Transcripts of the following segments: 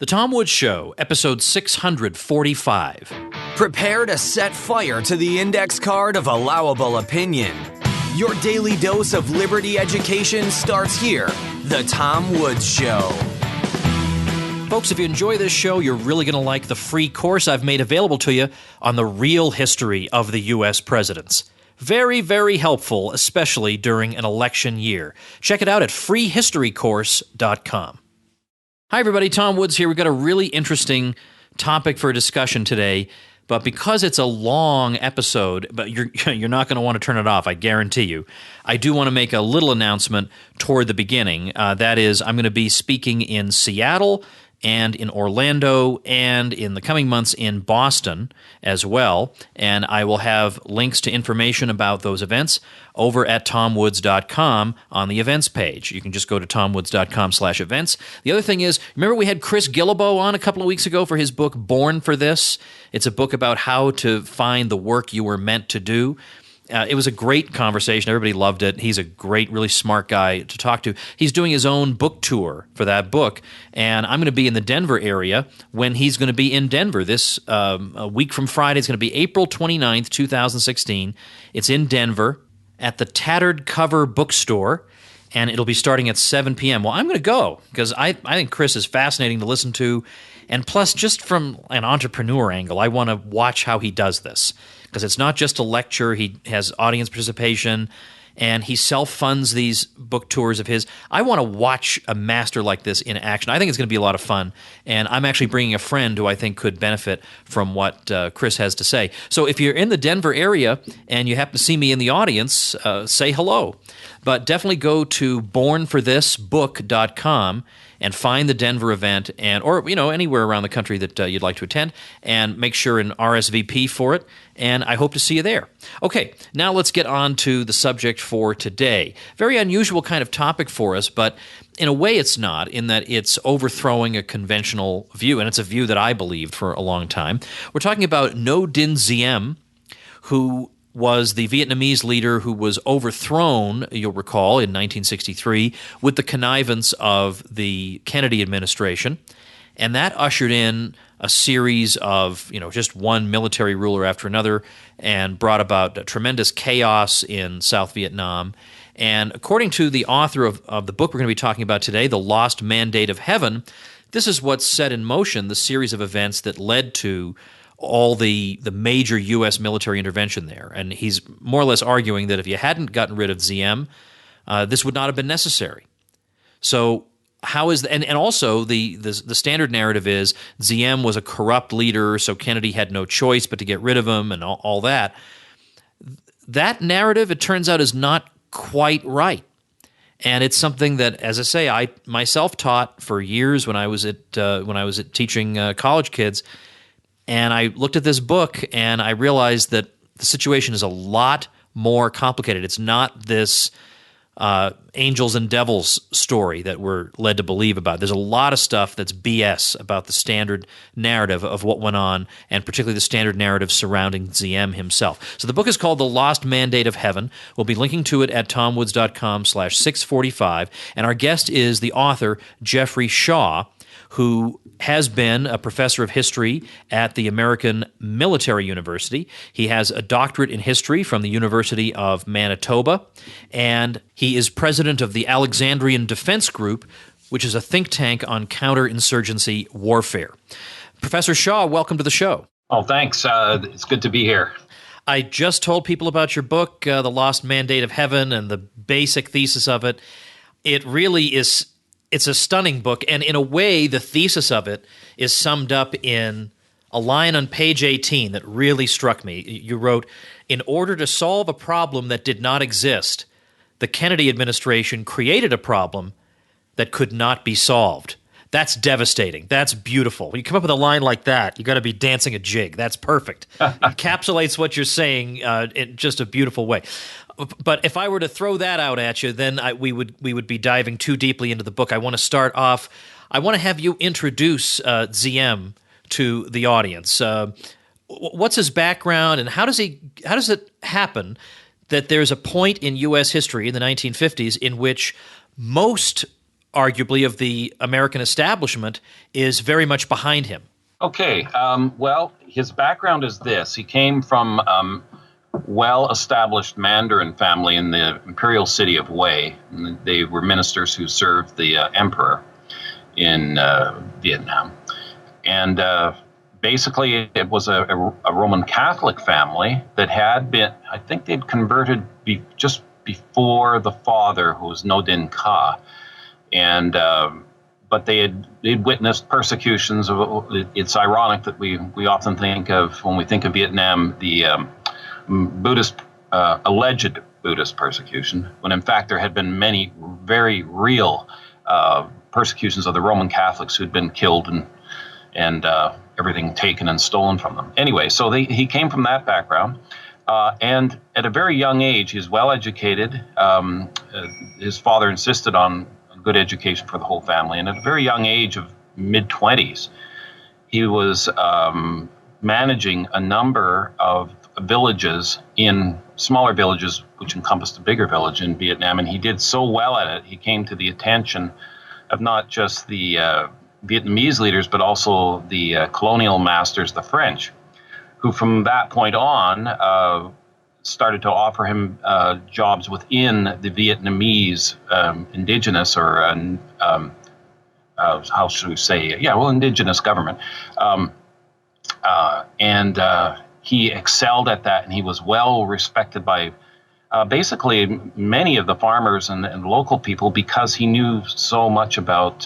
The Tom Woods Show, episode 645. Prepare to set fire to the index card of allowable opinion. Your daily dose of liberty education starts here. The Tom Woods Show. Folks, if you enjoy this show, you're really going to like the free course I've made available to you on the real history of the U.S. presidents. Very, very helpful, especially during an election year. Check it out at freehistorycourse.com. Hi, everybody. Tom Woods here. We've got a really interesting topic for discussion today, but because it's a long episode, but you're not going to want to turn it off, I guarantee you, I do want to make a little announcement toward the beginning. That is, I'm going to be speaking in Seattle and in Orlando, and in the coming months in Boston as well. And I will have links to information about those events over at tomwoods.com on the events page. You can just go to tomwoods.com/events. The other thing is, remember we had Chris Guillebeau on a couple of weeks ago for his book, Born for This? It's a book about how to find the work you were meant to do. It was a great conversation. Everybody loved it. He's a great, really smart guy to talk to. He's doing his own book tour for that book, and I'm going to be in the Denver area when he's going to be in Denver. This a week from Friday. It's going to be April 29th, 2016. It's in Denver at the Tattered Cover Bookstore, and it'll be starting at 7 p.m. Well, I'm going to go because I think Chris is fascinating to listen to, and plus, just from an entrepreneur angle, I want to watch how he does this. Because it's not just a lecture, he has audience participation, and he self-funds these book tours of his. I want to watch a master like this in action. I think it's going to be a lot of fun, and I'm actually bringing a friend who I think could benefit from what Chris has to say. So if you're in the Denver area and you happen to see me in the audience, say hello. But definitely go to bornforthisbook.com and find the Denver event, or anywhere around the country that you'd like to attend, and make sure and RSVP for it, and I hope to see you there. Okay, now let's get on to the subject for today. Very unusual kind of topic for us, but in a way it's not, in that it's overthrowing a conventional view, and it's a view that I believed for a long time. We're talking about Ngo Dinh Diem, who was the Vietnamese leader who was overthrown, you'll recall, in 1963 with the connivance of the Kennedy administration. And that ushered in a series of, just one military ruler after another and brought about tremendous chaos in South Vietnam. And according to the author of the book we're going to be talking about today, The Lost Mandate of Heaven, this is what set in motion the series of events that led to all the major U.S. military intervention there. And he's more or less arguing that if you hadn't gotten rid of Diem, this would not have been necessary. So how is and also the standard narrative is Diem was a corrupt leader, so Kennedy had no choice but to get rid of him and all that. That narrative, it turns out, is not quite right. And it's something that, as I say, I myself taught for years when I was at teaching college kids. And I looked at this book and I realized that the situation is a lot more complicated. It's not this angels and devils story that we're led to believe about. There's a lot of stuff that's BS about the standard narrative of what went on, and particularly the standard narrative surrounding Diem himself. So the book is called The Lost Mandate of Heaven. We'll be linking to it at tomwoods.com/645. And our guest is the author, Jeffrey Shaw, who has been a professor of history at the American Military University. He has a doctorate in history from the University of Manitoba, and he is president of the Alexandrian Defense Group, which is a think tank on counterinsurgency warfare. Professor Shaw, welcome to the show. Oh, thanks. It's good to be here. I just told people about your book, The Lost Mandate of Heaven, and the basic thesis of it. It really is... It's a stunning book, and in a way, the thesis of it is summed up in a line on page 18 that really struck me. You wrote, "In order to solve a problem that did not exist, the Kennedy administration created a problem that could not be solved." That's devastating. That's beautiful. When you come up with a line like that, you got to be dancing a jig. That's perfect. Encapsulates what you're saying in just a beautiful way. But if I were to throw that out at you, then we would be diving too deeply into the book. I want to start off. I want to have you introduce Diem to the audience. What's his background, and how does it happen that there's a point in U.S. history in the 1950s in which most arguably, of the American establishment is very much behind him. Okay. Well, his background is this. He came from well-established Mandarin family in the imperial city of Wei. They were ministers who served the emperor in Vietnam. And basically, it was a Roman Catholic family that had been, I think they'd converted just before the father, who was Ngo Dinh Diem. And but they'd witnessed persecutions. It's ironic that we often think of, when we think of Vietnam, the Buddhist, alleged Buddhist persecution, when in fact there had been many very real persecutions of the Roman Catholics who'd been killed and everything taken and stolen from them. Anyway, so he came from that background. And at a very young age, he's well educated. His father insisted on good education for the whole family. And at a very young age of mid-20s, he was managing a number of villages, smaller villages, which encompassed a bigger village in Vietnam. And he did so well at it, he came to the attention of not just the Vietnamese leaders, but also the colonial masters, the French, who from that point on started to offer him jobs within the Vietnamese indigenous, or how should we say, indigenous government. And he excelled at that, and he was well respected by basically many of the farmers and local people, because he knew so much about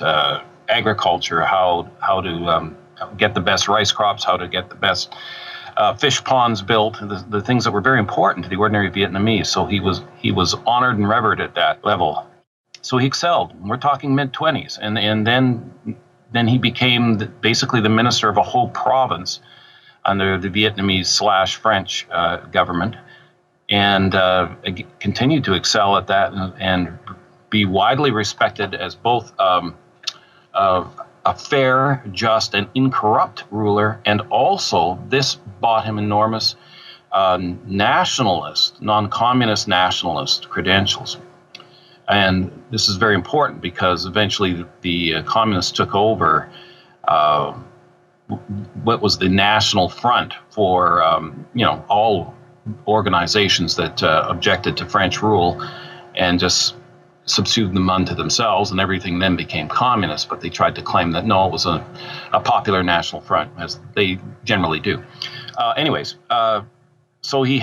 agriculture, how to get the best rice crops, how to get the best fish ponds built, the things that were very important to the ordinary Vietnamese. So he was honored and revered at that level. So he excelled. We're talking mid-20s, and then he became basically the minister of a whole province under the Vietnamese/French government, and continued to excel at that and be widely respected as both a fair, just, and incorrupt ruler, and also this bought him enormous nationalist, non-communist nationalist credentials. And this is very important because eventually the communists took over what was the National Front for all organizations that objected to French rule, and just subsumed them unto themselves, and everything then became communist. But they tried to claim that no, it was a popular national front, as they generally do. So he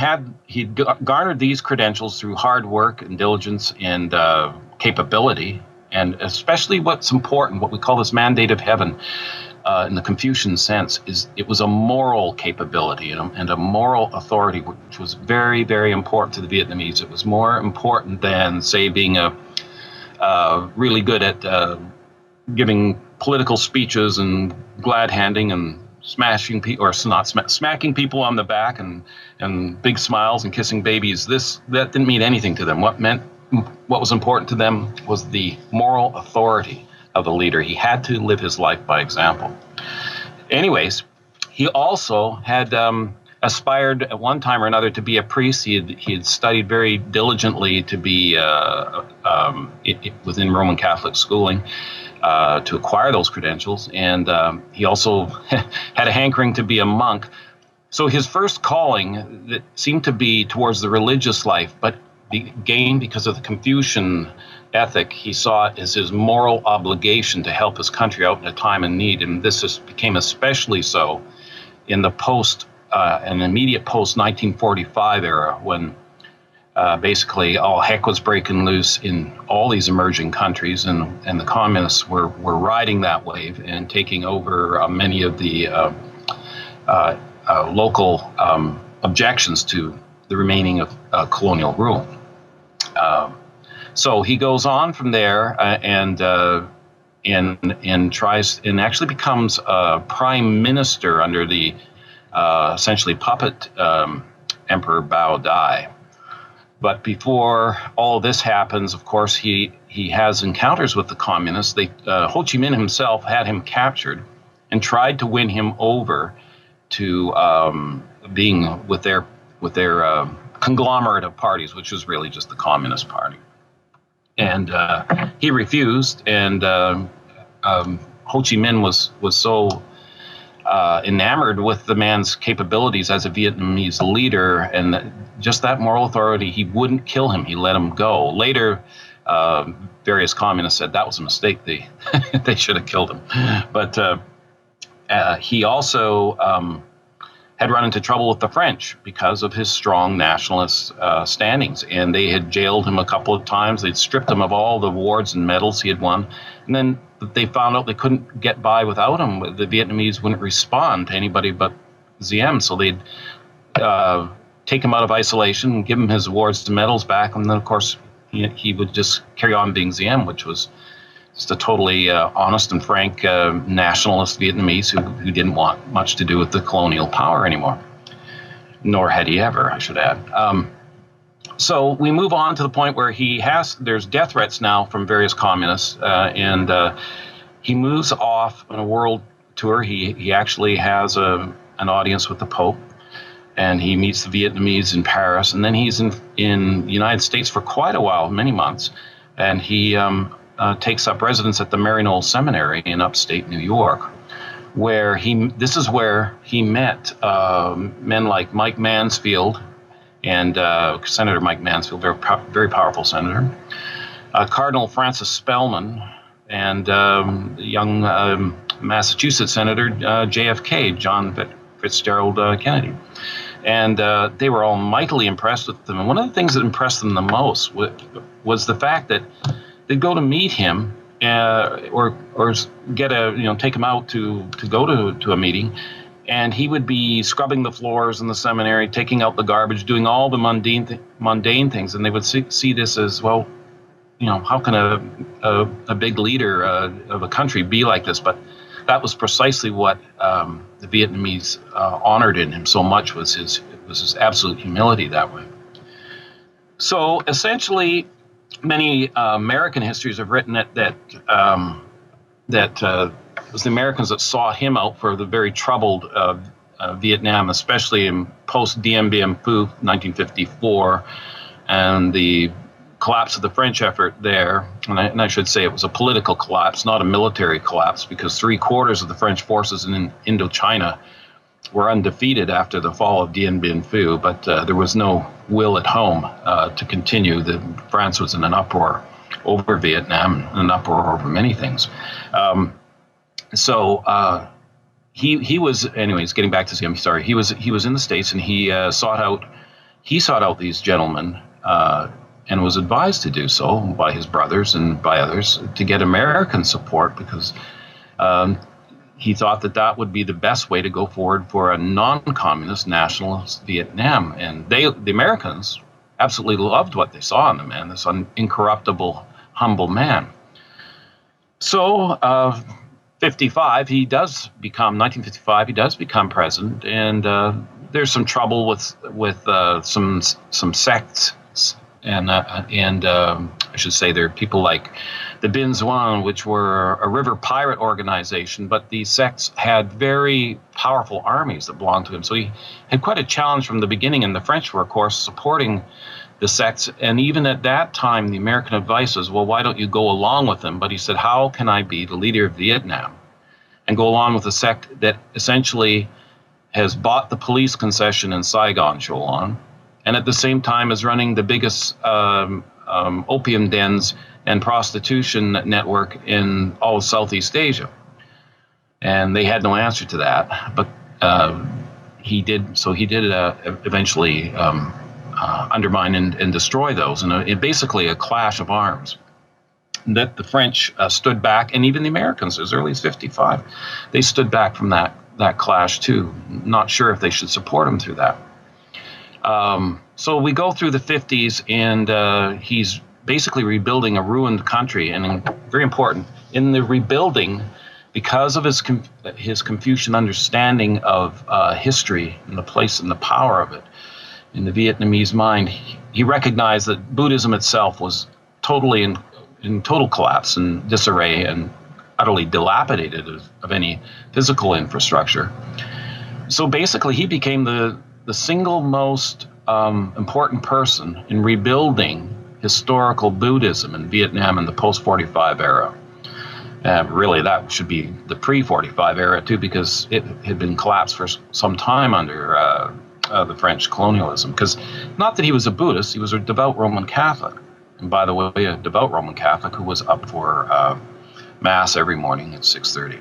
garnered these credentials through hard work and diligence and capability, and especially what's important, what we call this mandate of heaven, in the Confucian sense, is it was a moral capability and a moral authority, which was very, very important to the Vietnamese. It was more important than, say, being really good at giving political speeches and glad-handing and smashing people, or not smacking people on the back and big smiles and kissing babies. That didn't mean anything to them. What was important to them was the moral authority of the leader. He had to live his life by example. Anyways, he also had aspired at one time or another to be a priest. He had studied very diligently to be within Roman Catholic schooling to acquire those credentials, and he also had a hankering to be a monk. So his first calling that seemed to be towards the religious life, but again, because of the Confucian ethic, he saw it as his moral obligation to help his country out in a time of need, and this became especially so in the immediate post-1945 era, when basically all heck was breaking loose in all these emerging countries, and the communists were riding that wave and taking over many of the local objections to the remaining of colonial rule. So he goes on from there and tries and actually becomes prime minister under the essentially puppet Emperor Bao Dai. But before all this happens, of course, he has encounters with the communists. Ho Chi Minh himself had him captured and tried to win him over to being with their conglomerate of parties, which was really just the Communist Party. And he refused, and Ho Chi Minh was so enamored with the man's capabilities as a Vietnamese leader and just that moral authority, he wouldn't kill him. He let him go. Later, various communists said that was a mistake. They should have killed him. But he also had run into trouble with the French because of his strong nationalist standings. And they had jailed him a couple of times. They'd stripped him of all the awards and medals he had won. And then they found out they couldn't get by without him. The Vietnamese wouldn't respond to anybody but Diem. So they'd take him out of isolation, give him his awards and medals back. And then, of course, he would just carry on being Diem, which was just a totally honest and frank nationalist Vietnamese who didn't want much to do with the colonial power anymore. Nor had he ever, I should add. So we move on to the point where there's death threats now from various communists, and he moves off on a world tour. He actually has an audience with the Pope, and he meets the Vietnamese in Paris, and then he's in the United States for quite a while, many months, and he takes up residence at the Maryknoll Seminary in upstate New York, where this is where he met men like Mike Mansfield and Senator Mike Mansfield, very powerful senator, Cardinal Francis Spellman, and young Massachusetts Senator JFK, John Fitzgerald Kennedy. And they were all mightily impressed with them. And one of the things that impressed them the most was the fact that they'd go to meet him or get take him out to go to a meeting, and he would be scrubbing the floors in the seminary, taking out the garbage, doing all the mundane things. And they would see this as, well, how can a big leader of a country be like this? But that was precisely what the Vietnamese honored in him so much, was his absolute humility that way. So essentially, many American histories have written that it was the Americans that sought him out for the very troubled Vietnam, especially in post-Dien Bien Phu 1954, and the collapse of the French effort there. And I should say it was a political collapse, not a military collapse, because 3/4 of the French forces in Indochina were undefeated after the fall of Dien Bien Phu, but there was no will at home to continue. France was in an uproar over Vietnam, an uproar over many things. So he was, anyways, getting back to him, sorry, he was in the States, and he sought out these gentlemen and was advised to do so by his brothers and by others to get American support, because he thought that would be the best way to go forward for a non-communist nationalist Vietnam. And the Americans absolutely loved what they saw in the man, this incorruptible, humble man. So 1955, he does become president, and there's some trouble with some sects. And I should say there are people like the Bin Xuan, which were a river pirate organization, but these sects had very powerful armies that belonged to him. So he had quite a challenge from the beginning, and the French were, of course, supporting the sects. And even at that time, the American advice was, well, why don't you go along with them? But he said, how can I be the leader of Vietnam and go along with a sect that essentially has bought the police concession in Saigon, Cho Lan, and at the same time is running the biggest opium dens and prostitution network in all of Southeast Asia? And they had no answer to that, but he did eventually undermine and destroy those, and basically a clash of arms. That the French stood back, and even the Americans, as early as 1955, they stood back from that clash too. Not sure if they should support him through that. So we go through the 1950s, and he's basically rebuilding a ruined country. And very important, in the rebuilding, because of his Confucian understanding of history and the place and the power of it in the Vietnamese mind, he recognized that Buddhism itself was totally in total collapse and disarray and utterly dilapidated of any physical infrastructure. So basically, he became the single most important person in rebuilding historical Buddhism in Vietnam in the post-45 era. Really, that should be the pre-45 era, too, because it had been collapsed for some time under the French colonialism. Because not that he was a Buddhist, he was a devout Roman Catholic. And by the way, a devout Roman Catholic who was up for Mass every morning at 6:30.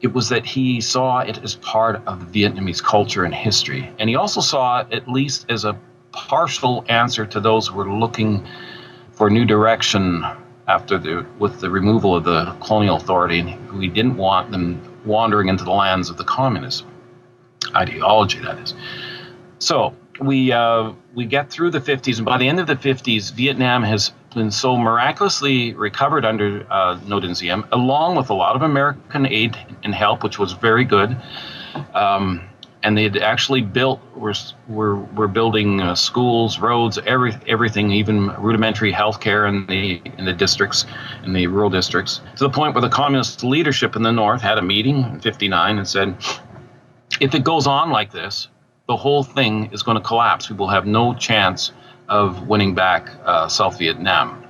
It was that he saw it as part of the Vietnamese culture and history. And he also saw it at least as a partial answer to those who were looking for new direction with the removal of the colonial authority, and we didn't want them wandering into the lands of the communist ideology, that is. So we get through the 50s, and by the end of the 50s, Vietnam has been so miraculously recovered under Ngo Dinh Diem, along with a lot of American aid and help, which was very good. And they had actually built, we're building schools, roads, everything, even rudimentary health care in the districts, in the rural districts, to the point where the communist leadership in the North had a meeting in 59 and said, if it goes on like this, the whole thing is going to collapse. We will have no chance of winning back South Vietnam.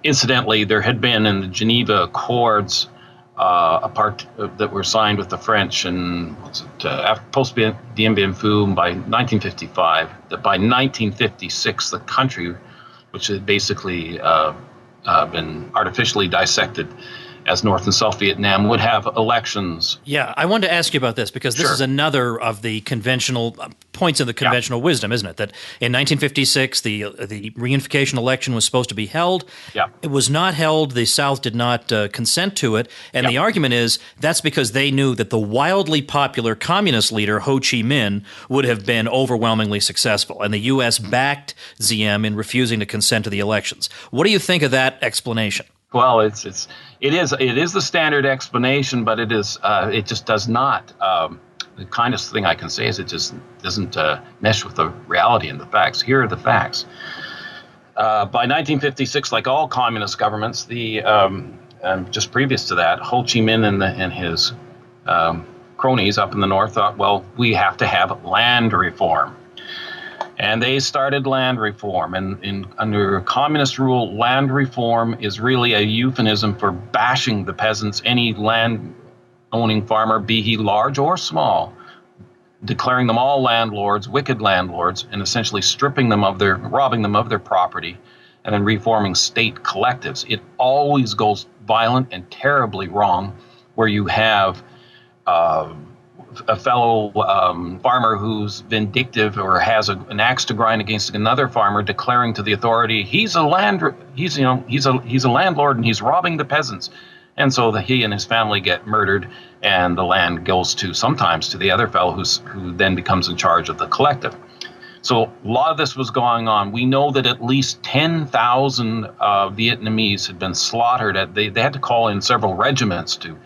Incidentally, there had been in the Geneva Accords that were signed with the French and after post-Dien Bien Phu by 1955, that by 1956 the country, which had basically been artificially dissected as North and South Vietnam, would have elections. Yeah, I wanted to ask you about this because this is another of the conventional points of the conventional wisdom, isn't it? That in 1956, the reunification election was supposed to be held. Yeah. It was not held. The South did not consent to it. And the argument is that's because they knew that the wildly popular communist leader, Ho Chi Minh, would have been overwhelmingly successful. And the U.S. backed Diem in refusing to consent to the elections. What do you think of that explanation? Well, it is the standard explanation, but it just does not. The kindest thing I can say is it just doesn't mesh with the reality and the facts. Here are the facts. By 1956, like all communist governments, just previous to that, Ho Chi Minh and his cronies up in the North thought, well, we have to have land reform. And they started land reform. And under communist rule, land reform is really a euphemism for bashing the peasants, any land-owning farmer, be he large or small, declaring them all landlords, wicked landlords, and essentially robbing them of their property, and then reforming state collectives. It always goes violent and terribly wrong, where you have a fellow farmer who's vindictive or has an axe to grind against another farmer, declaring to the authority he's a landlord and he's robbing the peasants, and so he and his family get murdered, and the land goes sometimes to the other fellow who then becomes in charge of the collective. So a lot of this was going on. We know that at least 10,000 Vietnamese had been slaughtered. They had to call in several regiments to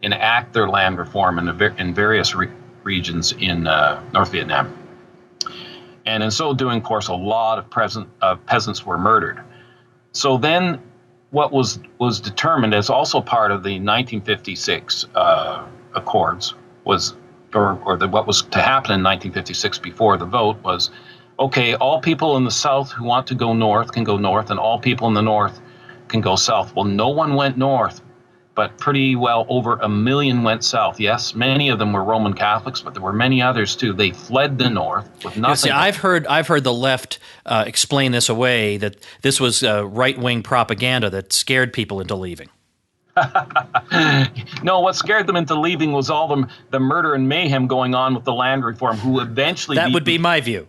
enact their land reform in various regions in North Vietnam. And in so doing, of course, a lot of peasants were murdered. So then what was determined as also part of the 1956 Accords what was to happen in 1956 before the vote was, okay, all people in the South who want to go north can go north, and all people in the North can go south. Well, no one went north, but pretty well over 1 million went south. Yes, many of them were Roman Catholics, but there were many others too. They fled the North with nothing. See, I've heard the left explain this away, that this was right-wing propaganda that scared people into leaving. No, what scared them into leaving was all the murder and mayhem going on with the land reform, who eventually... That would be my view.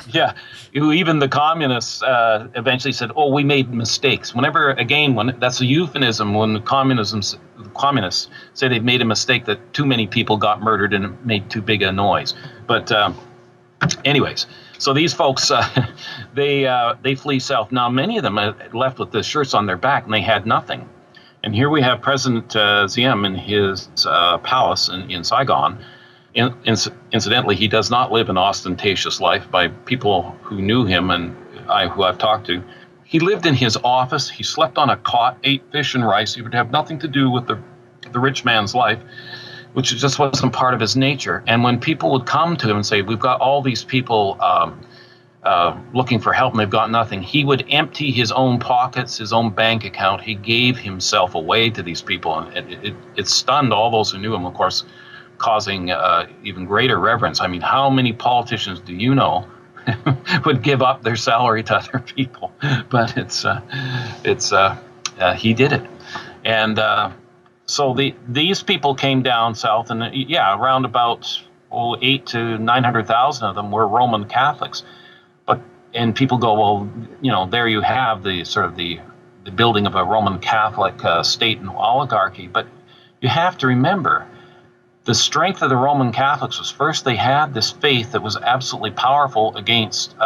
Yeah, who even the communists eventually said, oh, we made mistakes. That's a euphemism when the communists say they've made a mistake, that too many people got murdered and it made too big a noise. But anyways, so these folks, they flee south. Now, many of them left with the shirts on their back, and they had nothing. And here we have President Diem in his palace in Saigon. Incidentally, he does not live an ostentatious life. By people who knew him and who I've talked to, he lived in his office. He slept on a cot, ate fish and rice. He would have nothing to do with the rich man's life, which just wasn't part of his nature. And when people would come to him and say, we've got all these people looking for help and they've got nothing, he would empty his own pockets, his own bank account. He gave himself away to these people, and it stunned all those who knew him, of course, causing even greater reverence. I mean, how many politicians do you know would give up their salary to other people? But he did it. And so these people came down south, and around about 8 to 900,000 of them were Roman Catholics. And people go, well, there you have the building of a Roman Catholic state and oligarchy. But you have to remember, the strength of the Roman Catholics was, first, they had this faith that was absolutely powerful against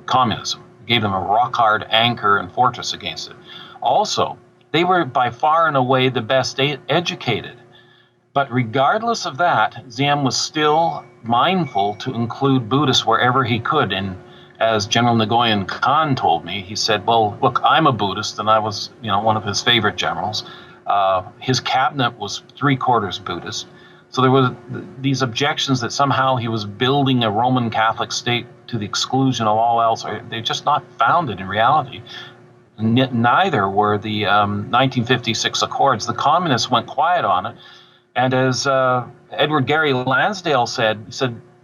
communism. It gave them a rock-hard anchor and fortress against it. Also, they were by far and away the best educated. But regardless of that, Diem was still mindful to include Buddhists wherever he could. And as General Nguyen Khan told me, he said, well, look, I'm a Buddhist, and I was, one of his favorite generals. His cabinet was 3/4 Buddhist. So there was these objections that somehow he was building a Roman Catholic state to the exclusion of all else. They're just not founded in reality. Neither were the 1956 Accords. The communists went quiet on it. And as Edward Gary Lansdale said,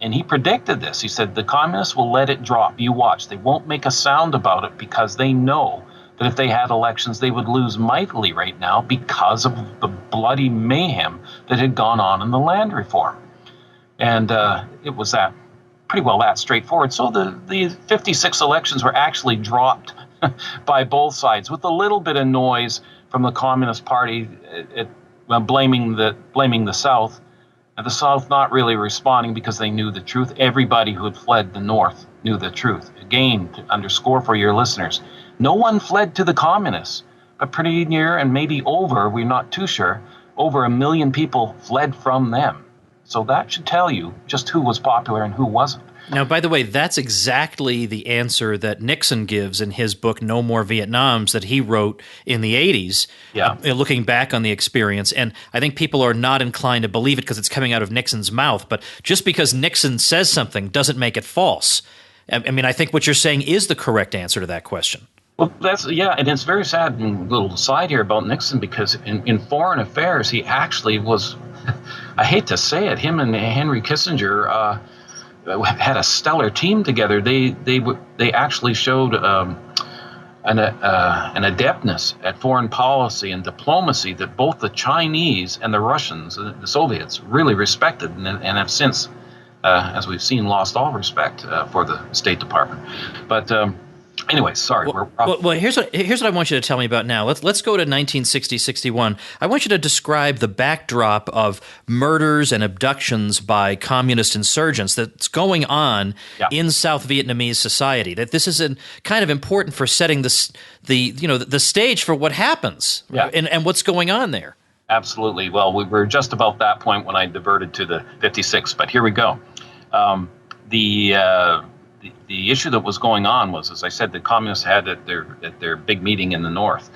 and he predicted this, he said, the communists will let it drop. You watch. They won't make a sound about it because they know that if they had elections, they would lose mightily right now because of the bloody mayhem that had gone on in the land reform. And it was pretty well that straightforward. So the 56 elections were actually dropped by both sides, with a little bit of noise from the Communist Party blaming the South. And the South not really responding because they knew the truth. Everybody who had fled the North knew the truth. Again, to underscore for your listeners, no one fled to the communists, but pretty near, and maybe we're not too sure, over 1 million people fled from them. So that should tell you just who was popular and who wasn't. Now, by the way, that's exactly the answer that Nixon gives in his book, No More Vietnams, that he wrote in the 80s, looking back on the experience. And I think people are not inclined to believe it because it's coming out of Nixon's mouth. But just because Nixon says something doesn't make it false. I mean, I think what you're saying is the correct answer to that question. Well, and it's very sad, and little side here about Nixon, because in foreign affairs, he actually was, I hate to say it, him and Henry Kissinger had a stellar team together. They actually showed an adeptness at foreign policy and diplomacy that both the Chinese and the Russians, the Soviets, really respected, and have since, as we've seen, lost all respect for the State Department. But anyway, sorry. Well, here's what I want you to tell me about now. Let's go to 1960-61. I want you to describe the backdrop of murders and abductions by communist insurgents that's going on in South Vietnamese society. That this is kind of important for setting the stage for what happens and what's going on there. Absolutely. Well, we were just about that point when I diverted to the 56, but here we go. The issue that was going on was, as I said, the communists had at their big meeting in the North.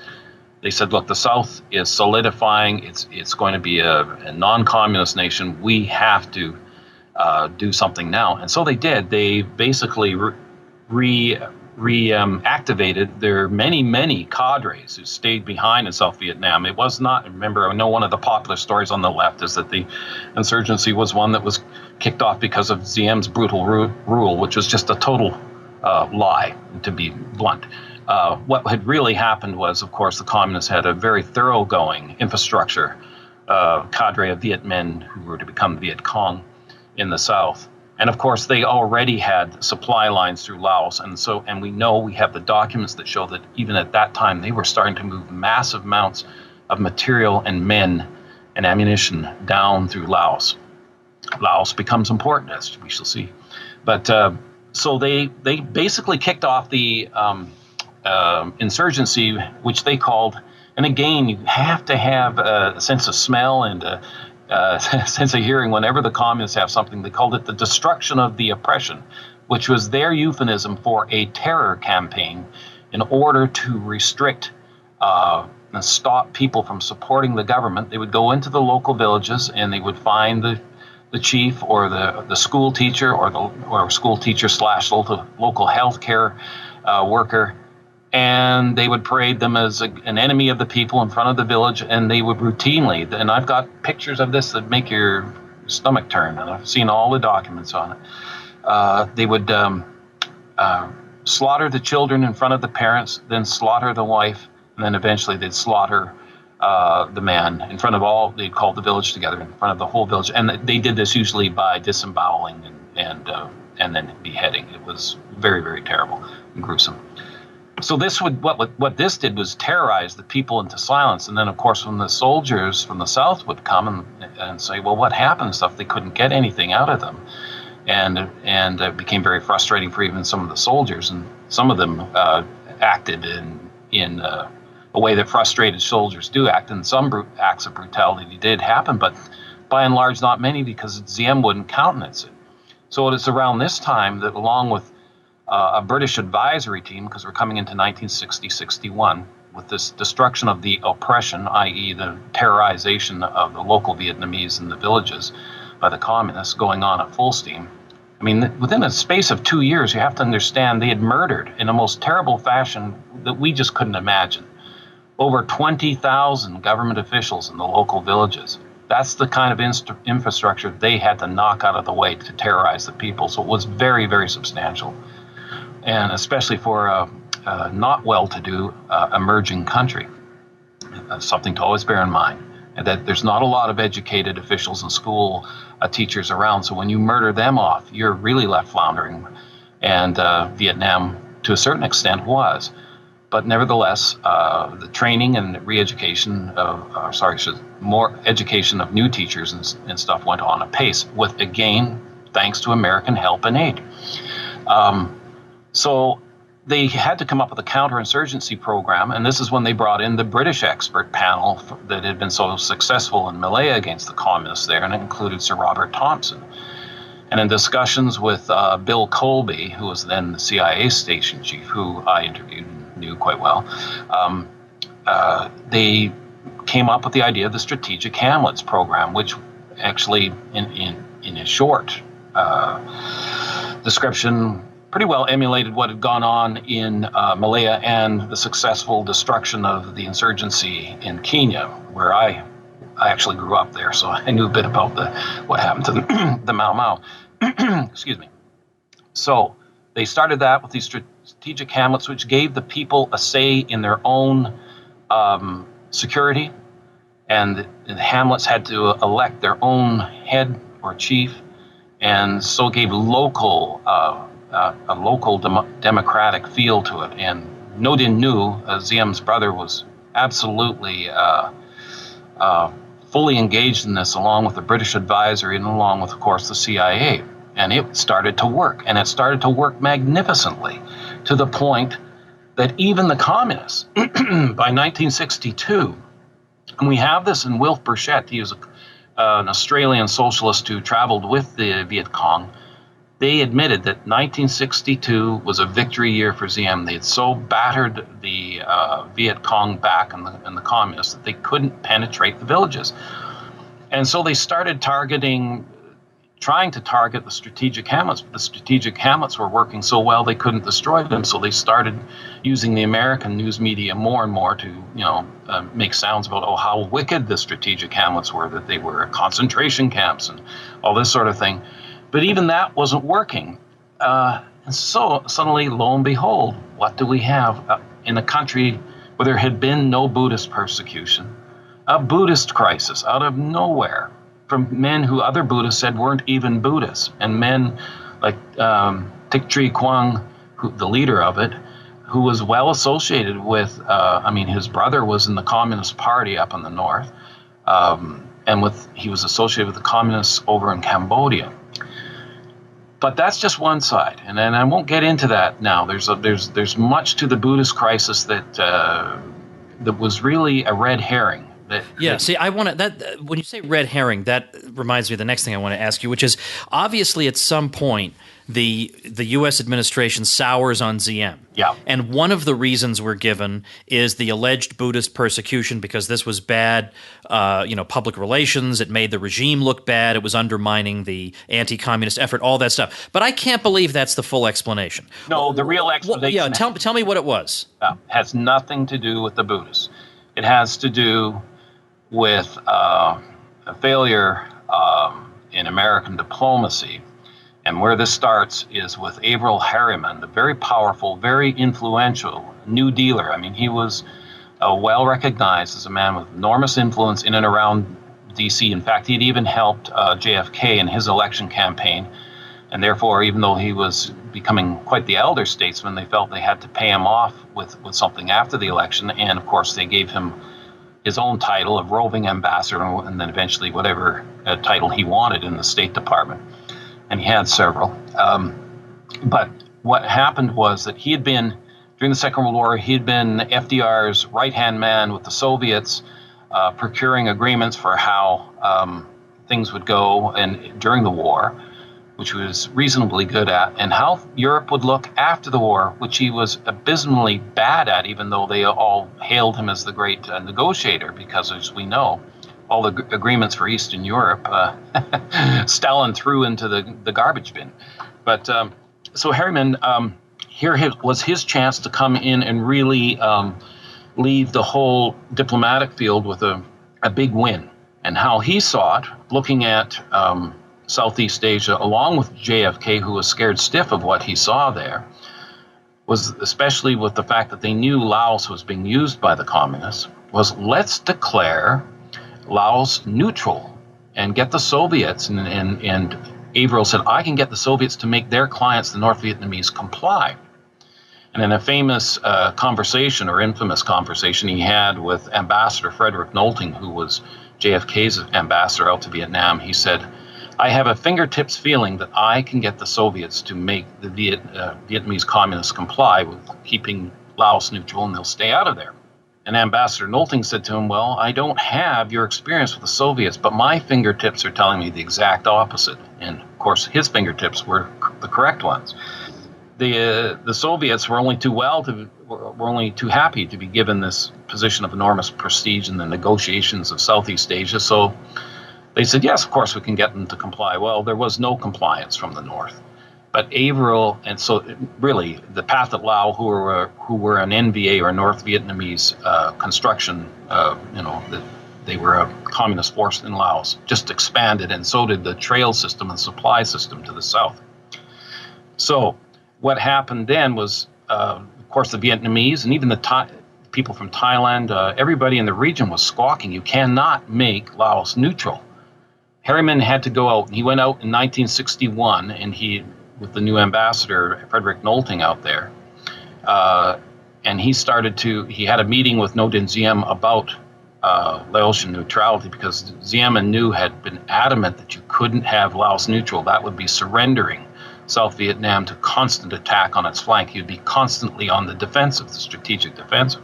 They said, look, the South is solidifying. It's going to be a non-communist nation. We have to do something now. And so they did. They basically reactivated their many cadres who stayed behind in South Vietnam. It was not, remember, I know one of the popular stories on the left is that the insurgency was one that was kicked off because of Diem's brutal rule, which was just a total lie, to be blunt. What had really happened was, of course, the communists had a very thoroughgoing infrastructure cadre of Viet Minh who were to become Viet Cong in the South. And of course, they already had supply lines through Laos. And we know, we have the documents that show that even at that time, they were starting to move massive amounts of material and men and ammunition down through Laos. Laos becomes important, as we shall see. But so they basically kicked off the insurgency, which they called, and again, you have to have a sense of smell and a sense of hearing whenever the communists have something. They called it the destruction of the oppression, which was their euphemism for a terror campaign in order to restrict and stop people from supporting the government. They would go into the local villages and they would find the chief or the school teacher or school teacher / local healthcare worker, and they would parade them as an enemy of the people in front of the village, and they would routinely, and I've got pictures of this that make your stomach turn, and I've seen all the documents on it. They would slaughter the children in front of the parents, then slaughter the wife, and then eventually they'd slaughter the man in front of all. They'd call the village together in front of the whole village, and they did this usually by disemboweling and then beheading. It was very, very terrible and gruesome. So this would what this did was terrorize the people into silence, and then of course when the soldiers from the south would come and say, well, what happened and stuff, they couldn't get anything out of them, and it became very frustrating for even some of the soldiers, and some of them acted in a way that frustrated soldiers do act, and some acts of brutality did happen, but by and large not many, because Diem wouldn't countenance it. So it is around this time that, along with a British advisory team, because we're coming into 1960-61, with this destruction of the oppression, i.e. the terrorization of the local Vietnamese in the villages by the communists going on at full steam. I mean, within a space of 2 years, you have to understand, they had murdered in a most terrible fashion that we just couldn't imagine over 20,000 government officials in the local villages. That's the kind of infrastructure they had to knock out of the way to terrorize the people. So it was very, very substantial. And especially for a not well-to-do emerging country. Something to always bear in mind. And that there's not a lot of educated officials and school teachers around. So when you murder them off, you're really left floundering. And Vietnam, to a certain extent, was. But nevertheless, the training and re-education more education of new teachers and stuff went on apace, with, again, thanks to American help and aid. So they had to come up with a counterinsurgency program, and this is when they brought in the British expert panel that had been so successful in Malaya against the communists there, and it included Sir Robert Thompson. And in discussions with Bill Colby, who was then the CIA station chief, who I interviewed and knew quite well, they came up with the idea of the Strategic Hamlets program, which actually, in a short description, pretty well emulated what had gone on in Malaya and the successful destruction of the insurgency in Kenya, where I actually grew up there, so I knew a bit about what happened to the Mau Mau. Excuse me. So they started that with these strategic hamlets, which gave the people a say in their own security, and the hamlets had to elect their own head or chief, and so gave a local democratic feel to it. And Ngo Dinh Diem, Diem's brother, was absolutely fully engaged in this, along with the British advisory and along with, of course, the CIA. And it started to work, and it started to work magnificently, to the point that even the communists, by 1962, and we have this in Wilf Burchett, he was an Australian socialist who traveled with the Viet Cong, they admitted that 1962 was a victory year for Diem. They had so battered the Viet Cong back and the communists that they couldn't penetrate the villages. And so they started trying to target the strategic hamlets, but the strategic hamlets were working so well they couldn't destroy them. So they started using the American news media more and more to, make sounds about, how wicked the strategic hamlets were, that they were concentration camps and all this sort of thing. But even that wasn't working. And so suddenly, lo and behold, what do we have in a country where there had been no Buddhist persecution? A Buddhist crisis out of nowhere, from men who other Buddhists said weren't even Buddhists, and men like Thich Trì Quang, the leader of it, who was well associated with, his brother was in the Communist Party up in the north, and he was associated with the communists over in Cambodia. But that's just one side, and I won't get into that now. There's much to the Buddhist crisis that was really a red herring, Yeah, see, I want to, that when you say red herring, that reminds me of the next thing I want to ask you, which is obviously at some point the U.S. administration sours on Diem. Yeah. And one of the reasons we're given is the alleged Buddhist persecution because this was bad, public relations. It made the regime look bad. It was undermining the anti-communist effort, all that stuff. But I can't believe that's the full explanation. No, the real explanation tell me what it was. Has nothing to do with the Buddhists. It has to do with a failure in American diplomacy. And where this starts is with Averell Harriman, the very powerful, very influential New Dealer. I mean, he was well recognized as a man with enormous influence in and around D.C. In fact, he'd even helped JFK in his election campaign. And therefore, even though he was becoming quite the elder statesman, they felt they had to pay him off with something after the election. And of course, they gave him his own title of roving ambassador and then eventually whatever title he wanted in the State Department. And he had several. But what happened was that he had been, during the Second World War, he had been FDR's right-hand man with the Soviets, procuring agreements for how things would go and during the war, which he was reasonably good at, and how Europe would look after the war, which he was abysmally bad at, even though they all hailed him as the great negotiator, because as we know, all the agreements for Eastern Europe, Stalin threw into the garbage bin. But so Harriman, here was his chance to come in and really leave the whole diplomatic field with a big win. And how he saw it, looking at Southeast Asia, along with JFK, who was scared stiff of what he saw there, was especially with the fact that they knew Laos was being used by the communists, was let's declare Laos neutral and get the Soviets, and Averell said, I can get the Soviets to make their clients, the North Vietnamese, comply. And in a famous conversation, or infamous conversation he had with Ambassador Frederick Nolting, who was JFK's ambassador out to Vietnam, he said, I have a fingertips feeling that I can get the Soviets to make the Vietnamese communists comply with keeping Laos neutral, and they'll stay out of there. And Ambassador Nolting said to him, well, I don't have your experience with the Soviets, but my fingertips are telling me the exact opposite. And of course, his fingertips were the correct ones. The Soviets were only too happy to be given this position of enormous prestige in the negotiations of Southeast Asia. So they said, yes, of course, we can get them to comply. Well, there was no compliance from the North. But Averell, and so really the Pathet Lao, who were an NVA or North Vietnamese construction, they were a communist force in Laos, just expanded, and so did the trail system and supply system to the south. So what happened then was, of course, the Vietnamese and even the people from Thailand, everybody in the region was squawking, you cannot make Laos neutral. Harriman had to go out, and he went out in 1961, and with the new ambassador, Frederick Nolting, out there. And he had a meeting with Ngo Dinh Diem about Laotian neutrality, because Diem and Ngo had been adamant that you couldn't have Laos neutral. That would be surrendering South Vietnam to constant attack on its flank. You'd be constantly on the defensive, the strategic defensive.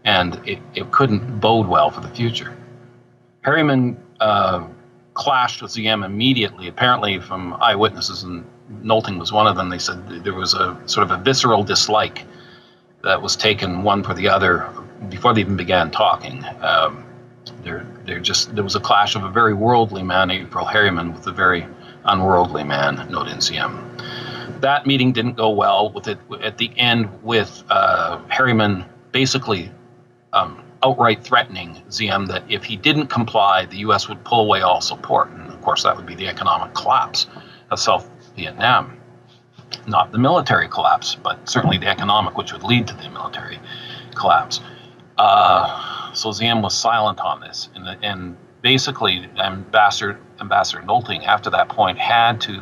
And it couldn't bode well for the future. Harriman clashed with Diem immediately, apparently from eyewitnesses, and Nolting was one of them. They said there was a sort of a visceral dislike that was taken one for the other before they even began talking. There was a clash of a very worldly man, Averell Harriman, with a very unworldly man, Ngo Dinh Diem. That meeting didn't go well. At the end, with Harriman basically outright threatening Diem that if he didn't comply, the U.S. would pull away all support, and of course that would be the economic collapse of South Vietnam. Not the military collapse, but certainly the economic, which would lead to the military collapse. So Diem was silent on this, and basically Ambassador Nolting, after that point, had to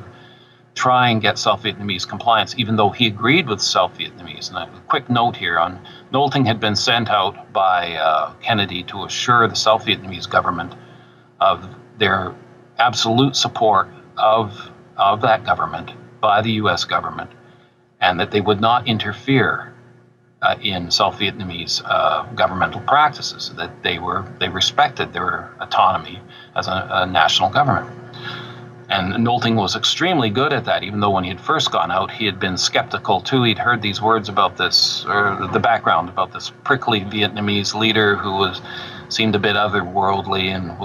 try and get South Vietnamese compliance, even though he agreed with South Vietnamese. And a quick note here on Nolting had been sent out by Kennedy to assure the South Vietnamese government of their absolute support of that government by the U.S. government, and that they would not interfere in South Vietnamese governmental practices, that they respected their autonomy as a national government. And Nolting was extremely good at that, even though when he had first gone out, he had been skeptical too. He'd heard these words about this, or the background about this prickly Vietnamese leader who seemed a bit otherworldly and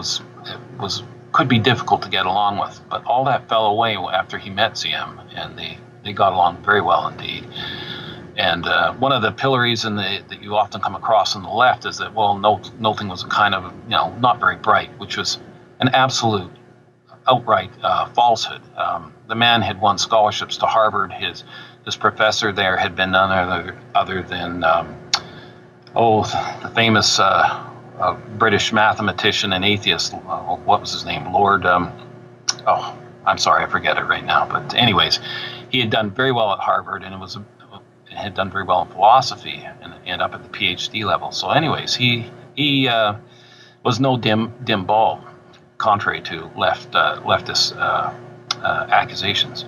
could be difficult to get along with. But all that fell away after he met Diem, and they got along very well indeed. And one of the pillories that you often come across on the left is that, well, Nolting was a kind of, not very bright, which was an absolute, outright falsehood. The man had won scholarships to Harvard. His professor there had been none other than, the famous British mathematician and atheist, what was his name? Lord, I'm sorry, I forget it right now. But anyways, he had done very well at Harvard, and had done very well in philosophy and up at the PhD level. So anyways, he was no dim bulb, contrary to leftist accusations.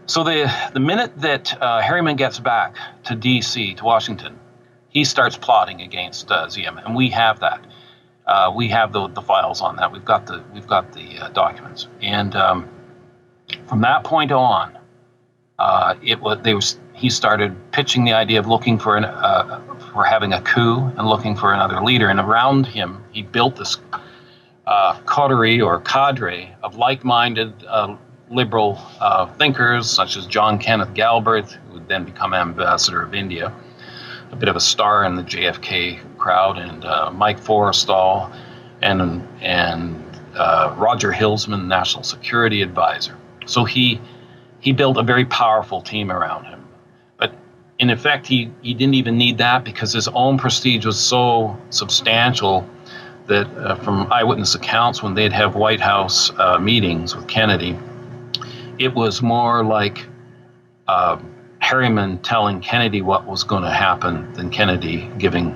So the minute that Harriman gets back to D.C., to Washington, he starts plotting against Diem, and we have that. We have the files on that. We've got the documents, and from that point on, he started pitching the idea of looking for having a coup and looking for another leader. And around him, he built this coterie or cadre of like-minded liberal thinkers, such as John Kenneth Galbraith, who would then become ambassador of India, a bit of a star in the JFK crowd, and Mike Forrestal, and Roger Hilsman, national security advisor. So he built a very powerful team around him. But in effect, he didn't even need that, because his own prestige was so substantial that from eyewitness accounts, when they'd have White House meetings with Kennedy, it was more like Harriman telling Kennedy what was going to happen than Kennedy giving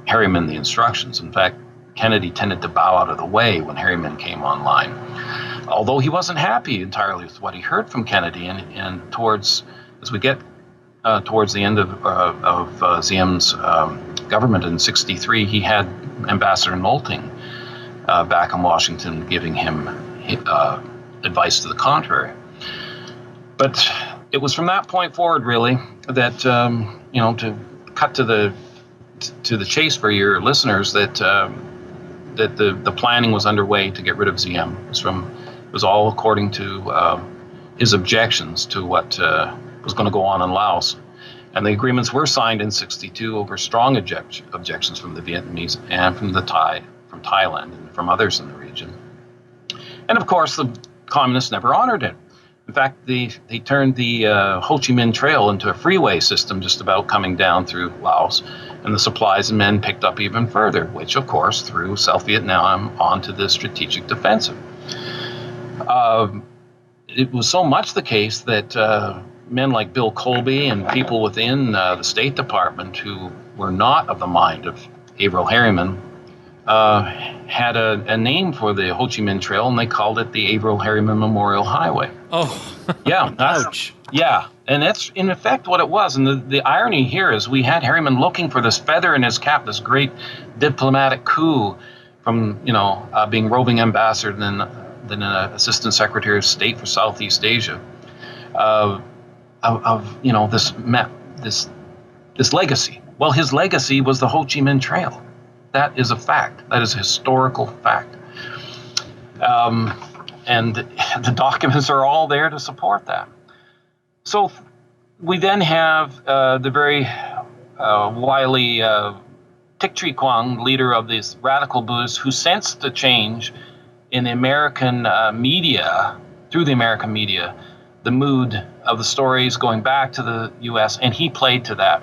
Harriman the instructions. In fact, Kennedy tended to bow out of the way when Harriman came online, although he wasn't happy entirely with what he heard from Kennedy. And as we get towards the end of Diem's government in '63, he had Ambassador Nolting back in Washington giving him advice to the contrary. But it was from that point forward, really, that to cut to the chase for your listeners, that the planning was underway to get rid of Diem. It was all according to his objections to what was going to go on in Laos. And the agreements were signed in '62 over strong objections from the Vietnamese and from Thailand and from others in the region. And of course, the communists never honored it. In fact, they turned the Ho Chi Minh Trail into a freeway system just about coming down through Laos, and the supplies and men picked up even further, which of course threw South Vietnam onto the strategic defensive. It was so much the case that men like Bill Colby and people within the State Department who were not of the mind of Averell Harriman had a name for the Ho Chi Minh Trail, and they called it the Averell Harriman Memorial Highway. Oh, yeah. Ouch. Yeah, and that's in effect what it was. And the irony here is we had Harriman looking for this feather in his cap, this great diplomatic coup from, being roving ambassador, then an assistant secretary of state for Southeast Asia, this legacy. Well, his legacy was the Ho Chi Minh Trail. That is a fact. That is a historical fact. And the documents are all there to support that. So we then have the very wily Thich Trì Quang, leader of these radical Buddhists, who sensed the change in the American media, through the American media, the mood of the stories going back to the U.S., and he played to that.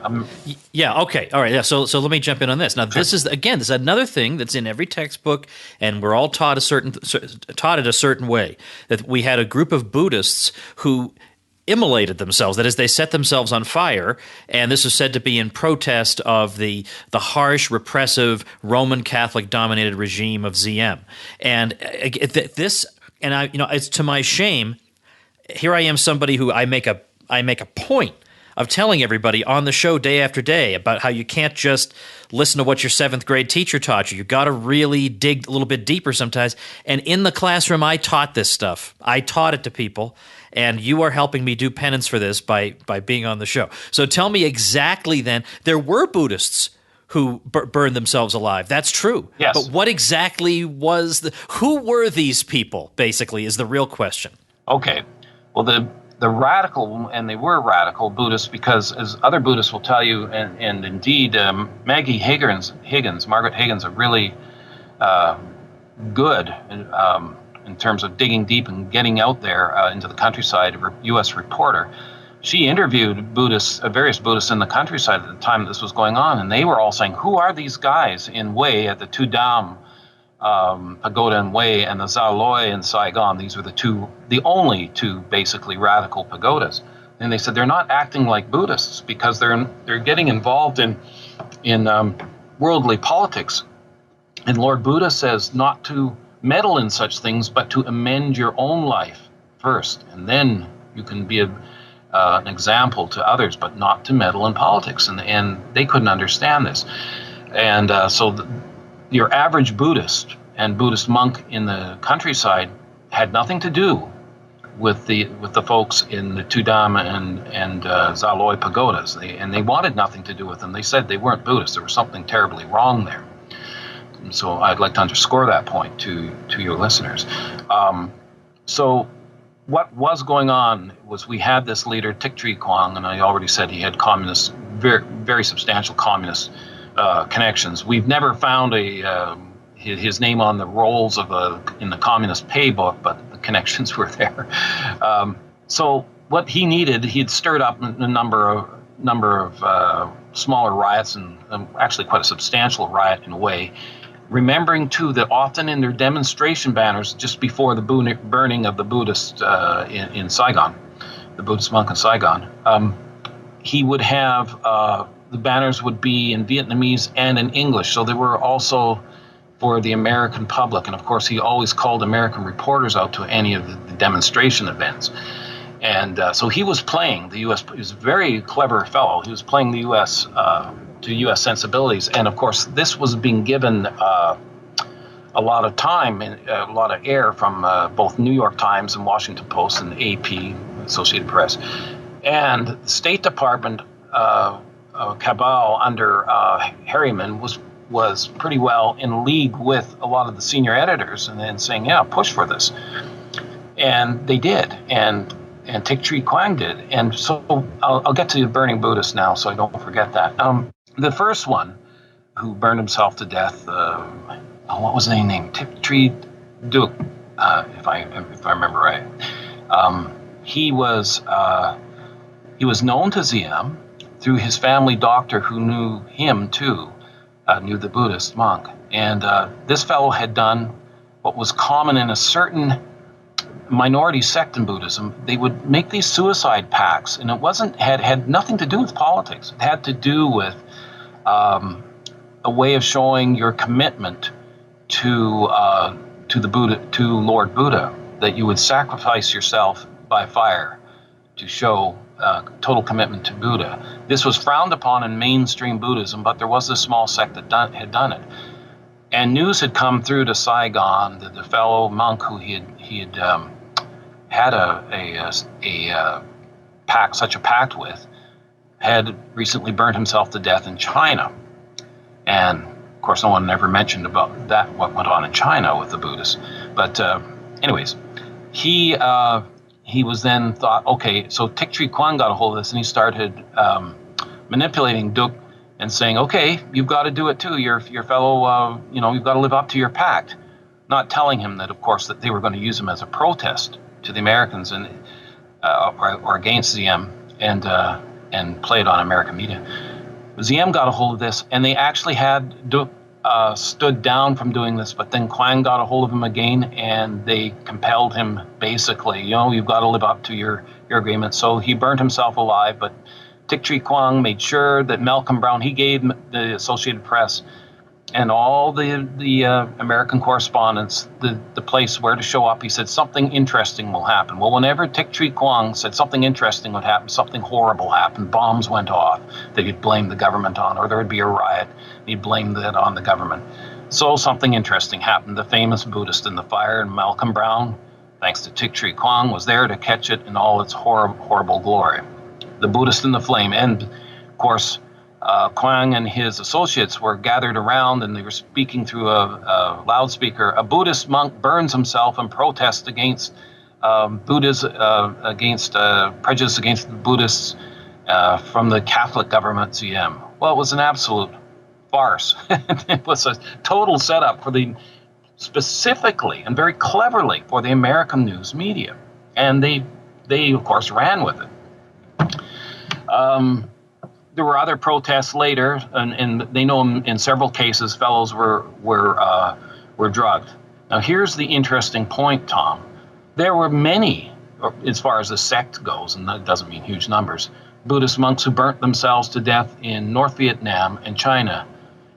Yeah, okay, all right. Yeah, so let me jump in on this. Now, this is another thing that's in every textbook, and we're all taught it a certain way, that we had a group of Buddhists who immolated themselves. That is, they set themselves on fire, and this is said to be in protest of the harsh, repressive, Roman Catholic-dominated regime of Diem. And this, and it's to my shame. Here I am, somebody who I make a point of telling everybody on the show day after day about how you can't just listen to what your 7th grade teacher taught you. You got to really dig a little bit deeper sometimes. And in the classroom, I taught this stuff. I taught it to people. And you are helping me do penance for this by being on the show. So tell me exactly then, there were Buddhists who burned themselves alive. That's true. Yes. But what exactly who were these people, basically, is the real question. Okay. Well, the radical, and they were radical Buddhists, because as other Buddhists will tell you, and indeed Margaret Higgins, are really good in terms of digging deep and getting out there into the countryside, a U.S. reporter. She interviewed Buddhists, various Buddhists in the countryside at the time this was going on, and they were all saying, who are these guys in Hue at the Tudam pagoda in Hue and the Za Loi in Saigon? These were the only two basically radical pagodas. And they said they're not acting like Buddhists because they're getting involved in worldly politics. And Lord Buddha says not to meddle in such things, but to amend your own life first, and then you can be an example to others, but not to meddle in politics. And they couldn't understand this. And so your average Buddhist and Buddhist monk in the countryside had nothing to do with the folks in the Tudam and Za Loi pagodas. They wanted nothing to do with them. They said they weren't Buddhists. There was something terribly wrong there. And so I'd like to underscore that point to your listeners. So what was going on was we had this leader, Thich Trì Quang, and I already said he had communist, very, very substantial communist connections. We've never found his name on the rolls in the communist pay book, but the connections were there. So what he needed, he'd stirred up a number of smaller riots, and actually quite a substantial riot in a way. Remembering, too, that often in their demonstration banners, just before the burning of the Buddhist in Saigon, the Buddhist monk in Saigon, he would have the banners would be in Vietnamese and in English. So they were also for the American public. And, of course, he always called American reporters out to any of the demonstration events. And so he was playing the U.S. He was a very clever fellow. He was playing the U.S. To U.S. sensibilities. And, of course, this was being given a lot of time and a lot of air from both New York Times and Washington Post and AP, Associated Press. And the State Department cabal under Harriman was pretty well in league with a lot of the senior editors and then saying, yeah, push for this. And they did. And Thich Trì Quang did. And so I'll get to the burning Buddhists now so I don't forget that. The first one who burned himself to death, what was his name? Thich Trì Duc, if I remember right. He was known to Diem through his family doctor who knew him too, knew the Buddhist monk. And this fellow had done what was common in a certain minority sect in Buddhism. They would make these suicide pacts, and it had nothing to do with politics. It had to do with a way of showing your commitment to the Buddha, to Lord Buddha, that you would sacrifice yourself by fire to show total commitment to Buddha. This was frowned upon in mainstream Buddhism, but there was a small sect that had done it. And news had come through to Saigon that the fellow monk who he had such a pact with had recently burned himself to death in China. And of course, no one ever mentioned about that, what went on in China with the Buddhists. But anyways, he was then thought, okay, so Thich Trì Quang got a hold of this and he started manipulating Duc and saying, okay, you've got to do it too. Your fellow, you've got to live up to your pact. Not telling him that, of course, that they were going to use him as a protest to the Americans and or against Diem and play it on American media. Diem got a hold of this, and they actually had Duc stood down from doing this, but then Quang got a hold of him again, and they compelled him basically, you've got to live up to your agreement. So he burned himself alive, but Thich Trì Quang made sure that Malcolm Brown, he gave the Associated Press and all the American correspondents the place where to show up. He said something interesting will happen. Well, whenever Thich Tree Quang said something interesting would happen, something horrible happened, bombs went off that he'd blame the government on, or there would be a riot, he'd blame that on the government. So something interesting happened. The famous Buddhist in the fire, and Malcolm Brown, thanks to Thich Tree Quang, was there to catch it in all its horrible glory. The Buddhist in the flame, and of course, Quang and his associates were gathered around, and they were speaking through a loudspeaker. A Buddhist monk burns himself in protest against against prejudice against the Buddhists from the Catholic government, Diem. Well, it was an absolute farce. It was a total setup for specifically and very cleverly for the American news media, and they of course ran with it. There were other protests later, and they know in several cases fellows were drugged. Now here's the interesting point, Tom. There were many, as far as the sect goes, and that doesn't mean huge numbers, Buddhist monks who burnt themselves to death in North Vietnam and China,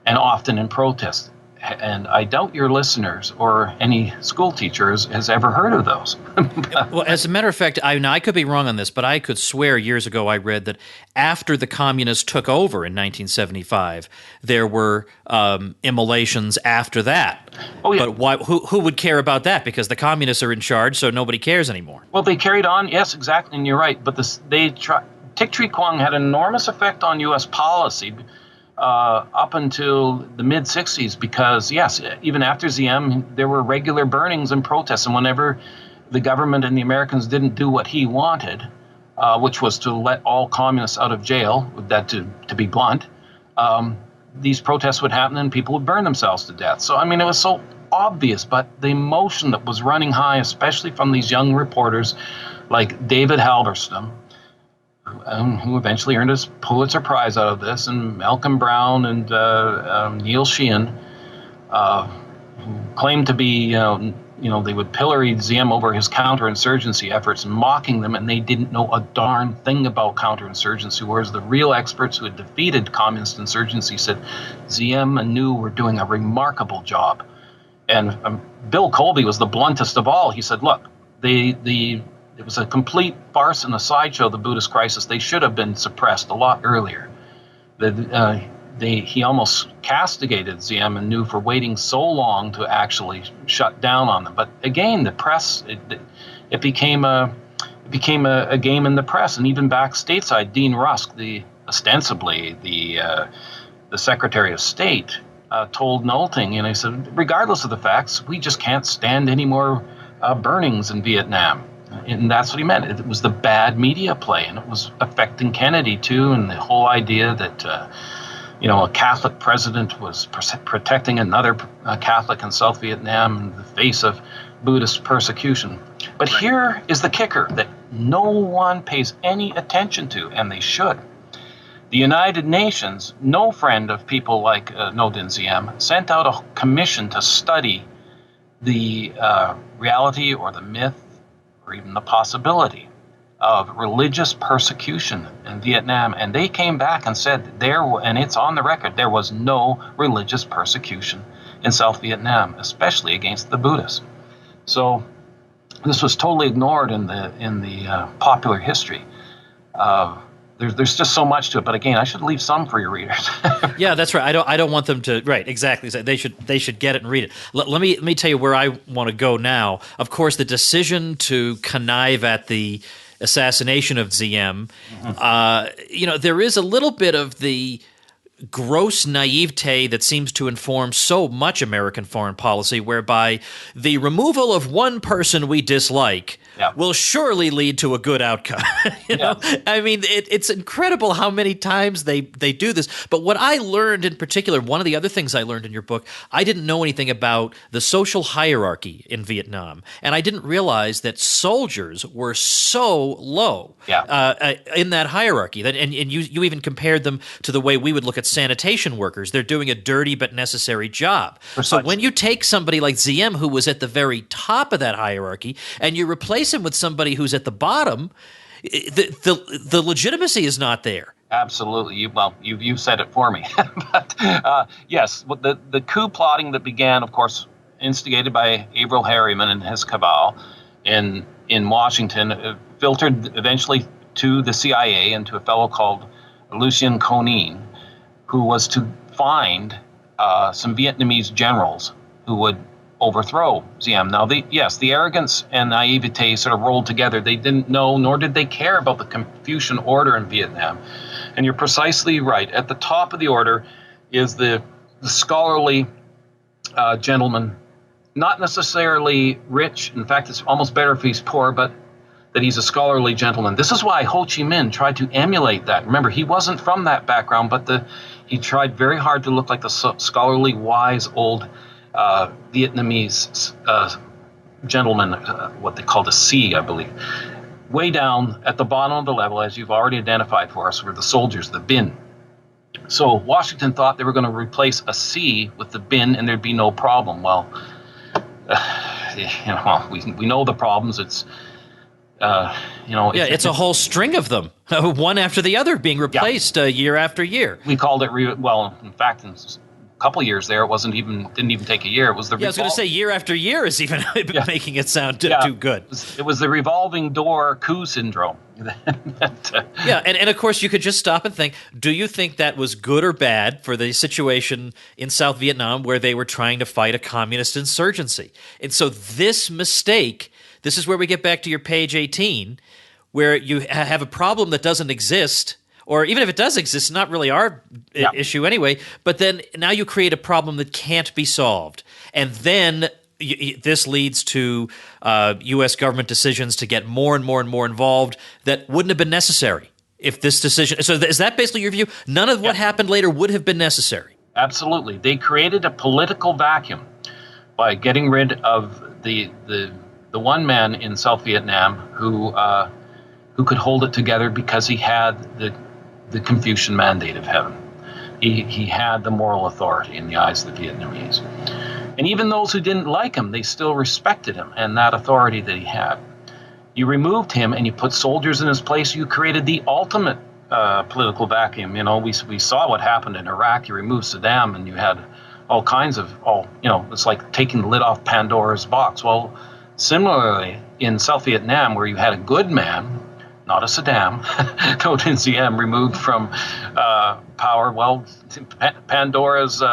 and often in protest. And I doubt your listeners or any school teachers has ever heard of those. Well, as a matter of fact, I could be wrong on this, but I could swear years ago I read that after the communists took over in 1975, there were immolations after that. Oh, yeah. But why? Who would care about that? Because the communists are in charge, so nobody cares anymore. Well, they carried on, yes, exactly, and you're right. But Thich Tree Quang had an enormous effect on U.S. policy up until the mid-'60s, because, yes, even after Diem, there were regular burnings and protests. And whenever the government and the Americans didn't do what he wanted, which was to let all communists out of jail, that to be blunt, these protests would happen and people would burn themselves to death. So, I mean, it was so obvious, but the emotion that was running high, especially from these young reporters like David Halberstam, who eventually earned his Pulitzer Prize out of this, and Malcolm Brown and Neil Sheehan, who claimed to be, they would pillory Diem over his counterinsurgency efforts, mocking them, and they didn't know a darn thing about counterinsurgency, whereas the real experts who had defeated communist insurgency said Diem and Ngo were doing a remarkable job. And Bill Colby was the bluntest of all. He said, look, it was a complete farce and a sideshow, the Buddhist crisis. They should have been suppressed a lot earlier. He almost castigated Diem and Ngo for waiting so long to actually shut down on them. But again, the press, it became a game in the press. And even back stateside, Dean Rusk, ostensibly the Secretary of State, told Nolting, and he said, regardless of the facts, we just can't stand any more burnings in Vietnam. And that's what he meant. It was the bad media play, and it was affecting Kennedy too, and the whole idea that a Catholic president was protecting another Catholic in South Vietnam in the face of Buddhist persecution. But here is the kicker that no one pays any attention to, and they should. The United Nations, no friend of people like Ngo Dinh Diem, sent out a commission to study the reality or the myth or even the possibility of religious persecution in Vietnam. And they came back and said and it's on the record, there was no religious persecution in South Vietnam, especially against the Buddhists. So this was totally ignored in the popular history. There's just so much to it, but again, I should leave some for your readers. Yeah, that's right. I don't want them to. Right, exactly. They should get it and read it. Let me tell you where I want to go now. Of course, the decision to connive at the assassination of Diem. There is a little bit of the gross naivete that seems to inform so much American foreign policy, whereby the removal of one person we dislike will surely lead to a good outcome. you know? I mean, it's incredible how many times they do this. But what I learned in particular, one of the other things I learned in your book, I didn't know anything about the social hierarchy in Vietnam. And I didn't realize that soldiers were so low in that hierarchy. And you even compared them to the way we would look at sanitation workers. They're doing a dirty but necessary job. So when you take somebody like Diem, who was at the very top of that hierarchy, and you replace him with somebody who's at the bottom, the legitimacy is not there. Absolutely. You said it for me. But yes, the coup plotting that began, of course, instigated by Averell Harriman and his cabal in Washington, filtered eventually to the CIA and to a fellow called Lucien Conein, who was to find some Vietnamese generals who would overthrow Diem. Now, the arrogance and naivete sort of rolled together. They didn't know, nor did they care about the Confucian order in Vietnam. And you're precisely right. At the top of the order is the scholarly gentleman, not necessarily rich. In fact, it's almost better if he's poor, but that he's a scholarly gentleman. This is why Ho Chi Minh tried to emulate that. Remember, he wasn't from that background, but he tried very hard to look like the scholarly, wise, old Vietnamese gentleman, what they called a C, I believe. Way down at the bottom of the level, as you've already identified for us, were the soldiers, the bin. So Washington thought they were going to replace a C with the bin and there'd be no problem. Well, we know the problems. It's it's a whole string of them, one after the other, being replaced year after year. We called it in fact, in a couple of years there, didn't even take a year. It was the. I was going to say year after year is even making it sound too good. It was the revolving door coup syndrome. And of course you could just stop and think: do you think that was good or bad for the situation in South Vietnam where they were trying to fight a communist insurgency? And so this mistake. This is where we get back to your page 18, where you have a problem that doesn't exist, or even if it does exist, it's not really our issue anyway, but then now you create a problem that can't be solved. And then this leads to U.S. government decisions to get more and more and more involved that wouldn't have been necessary if this decision – so is that basically your view? None of what happened later would have been necessary? Absolutely. They created a political vacuum by getting rid of the one man in South Vietnam who could hold it together because he had the Confucian mandate of heaven. He had the moral authority in the eyes of the Vietnamese. And even those who didn't like him, they still respected him and that authority that he had. You removed him and you put soldiers in his place. You created the ultimate political vacuum. We saw what happened in Iraq. You removed Saddam and you had all kinds of, it's like taking the lid off Pandora's box. Well, similarly, in South Vietnam, where you had a good man, not a Saddam, Ngo Dinh Diem, removed from power, well, Pandora's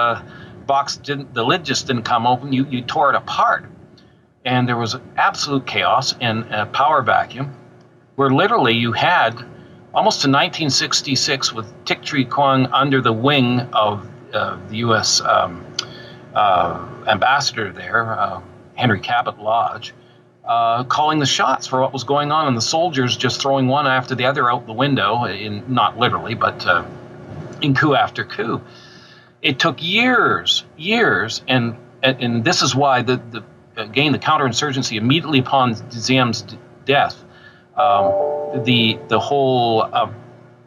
box the lid just didn't come open. You tore it apart. And there was absolute chaos and a power vacuum where literally you had almost to 1966 with Thich Trì Quang under the wing of the U.S. Ambassador there, Henry Cabot Lodge, calling the shots for what was going on, and the soldiers just throwing one after the other out the window, not literally, but in coup after coup. It took years, and this is why the counterinsurgency immediately upon Diem's death, the whole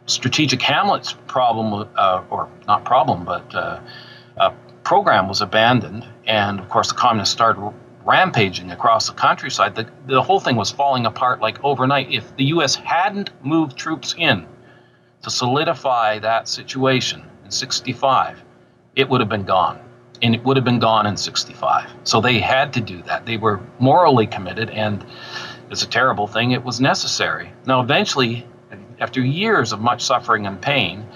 strategic Hamlet's problem, or not problem, but program was abandoned, and of course the communists started rampaging across the countryside. The whole thing was falling apart like overnight. If the U.S. hadn't moved troops in to solidify that situation in 65, it would have been gone. And it would have been gone in 65. So they had to do that. They were morally committed, and it's a terrible thing. It was necessary. Now, eventually, after years of much suffering and pain,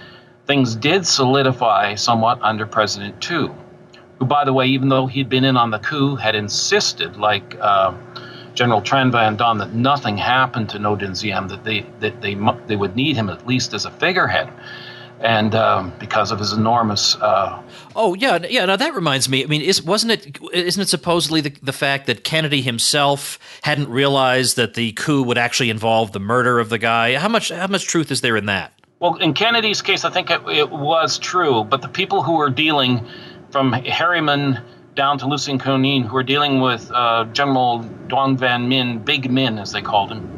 things did solidify somewhat under President Tu, who, by the way, even though he'd been in on the coup, had insisted, like General Tran Van Dam, that nothing happened to Ngo Dinh Diem, that they would need him at least as a figurehead, and because of his enormous. Now that reminds me. I mean, isn't it supposedly the fact that Kennedy himself hadn't realized that the coup would actually involve the murder of the guy? How much truth is there in that? Well, in Kennedy's case, I think it was true, but the people who were dealing, from Harriman down to Lucien Conein, who were dealing with General Duong Van Minh, Big Minh as they called him,